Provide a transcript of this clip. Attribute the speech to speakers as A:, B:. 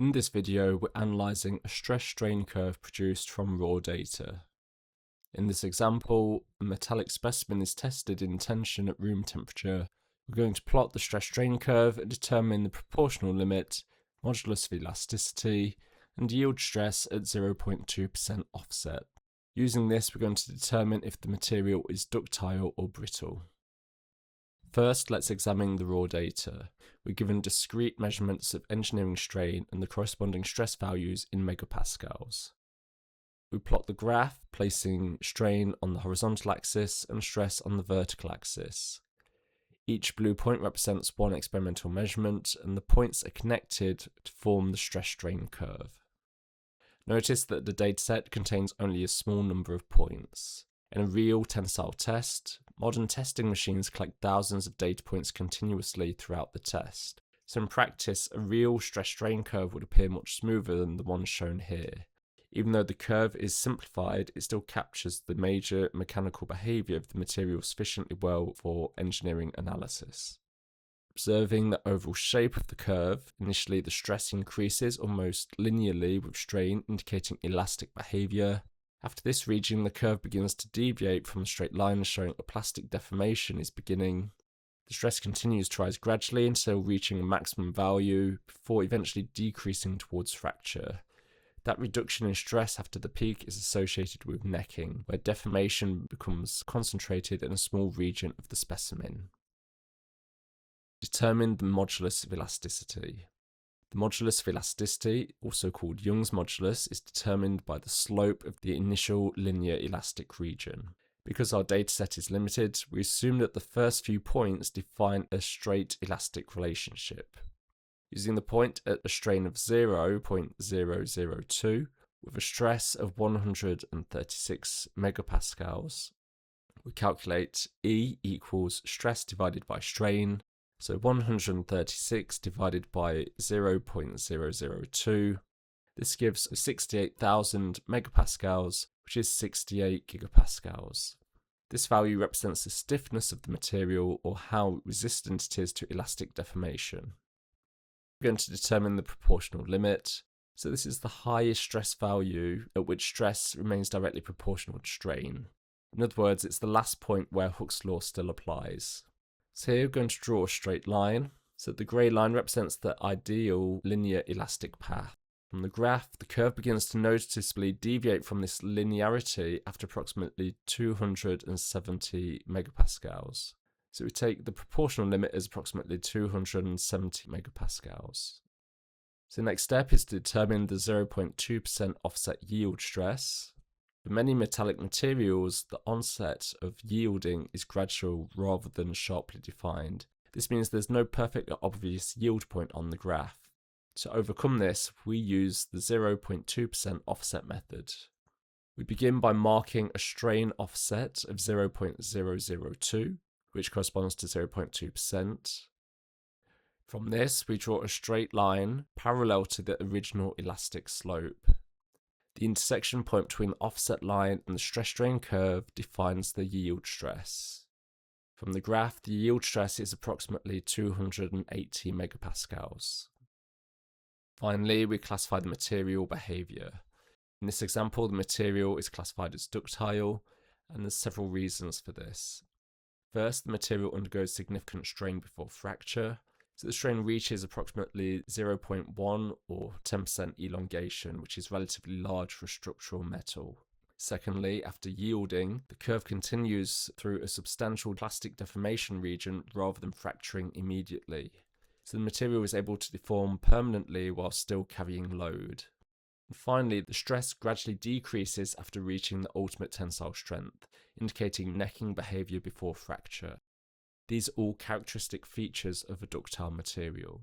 A: In this video, we're analysing a stress-strain curve produced from raw data. In this example, a metallic specimen is tested in tension at room temperature. We're going to plot the stress-strain curve and determine the proportional limit, modulus of elasticity, and yield stress at 0.2% offset. Using this, we're going to determine if the material is ductile or brittle. First, let's examine the raw data. We're given discrete measurements of engineering strain and the corresponding stress values in megapascals. We plot the graph, placing strain on the horizontal axis and stress on the vertical axis. Each blue point represents one experimental measurement, and the points are connected to form the stress-strain curve. Notice that the dataset contains only a small number of points. In a real tensile test, modern testing machines collect thousands of data points continuously throughout the test. So in practice, a real stress-strain curve would appear much smoother than the one shown here. Even though the curve is simplified, it still captures the major mechanical behaviour of the material sufficiently well for engineering analysis. Observing the overall shape of the curve, initially the stress increases almost linearly with strain indicating elastic behaviour. After this region, the curve begins to deviate from a straight line, showing a plastic deformation is beginning. The stress continues to rise gradually until reaching a maximum value, before eventually decreasing towards fracture. That reduction in stress after the peak is associated with necking, where deformation becomes concentrated in a small region of the specimen. Determine the modulus of elasticity. The modulus of elasticity, also called Young's modulus, is determined by the slope of the initial linear elastic region. Because our dataset is limited, we assume that the first few points define a straight elastic relationship. Using the point at a strain of 0.002 with a stress of 136 megapascals, we calculate E equals stress divided by strain. So 136 divided by 0.002, this gives 68,000 megapascals, which is 68 gigapascals. This value represents the stiffness of the material or how resistant it is to elastic deformation. We're going to determine the proportional limit. So this is the highest stress value at which stress remains directly proportional to strain. In other words, it's the last point where Hooke's law still applies. So here we're going to draw a straight line. So the grey line represents the ideal linear elastic path. From the graph, the curve begins to noticeably deviate from this linearity after approximately 270 megapascals. So we take the proportional limit as approximately 270 megapascals. So the next step is to determine the 0.2% offset yield stress. For many metallic materials, the onset of yielding is gradual rather than sharply defined. This means there's no perfect or obvious yield point on the graph. To overcome this, we use the 0.2% offset method. We begin by marking a strain offset of 0.002, which corresponds to 0.2%. From this, we draw a straight line parallel to the original elastic slope. The intersection point between the offset line and the stress-strain curve defines the yield stress. From the graph, the yield stress is approximately 280 megapascals. Finally, we classify the material behaviour. In this example, the material is classified as ductile, and there's several reasons for this. First, the material undergoes significant strain before fracture. So the strain reaches approximately 0.1 or 10% elongation, which is relatively large for structural metal. Secondly, after yielding, the curve continues through a substantial plastic deformation region rather than fracturing immediately. So the material is able to deform permanently while still carrying load. And finally, the stress gradually decreases after reaching the ultimate tensile strength, indicating necking behaviour before fracture. These are all characteristic features of a ductile material.